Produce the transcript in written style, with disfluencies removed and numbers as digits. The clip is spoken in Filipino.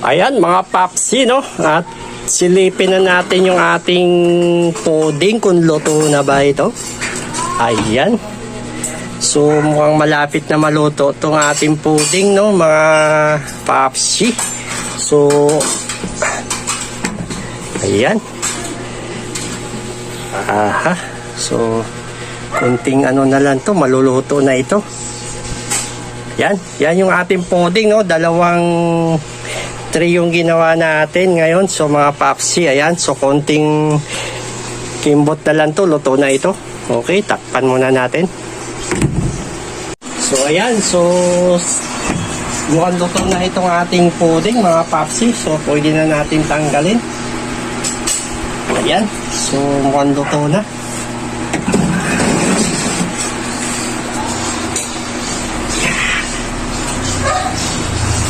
Ayan mga papsi, no? At silipin na natin yung ating pudding kung luto na ba ito. Ayan. So mukhang malapit na maluto itong ating pudding, no mga papsi. So ayan. Aha. So kunting ano na lang to, maluluto na ito. Yan, yan yung ating pudding, no? Dalawang tray yung ginawa natin ngayon. So mga papsi, ayan. So konting kimbot na lang to, luto na ito. Okay, takpan muna natin. So ayan, so mukhang luto na itong ating pudding mga papsi. So pwede na natin tanggalin. Ayan, so mukhang luto na.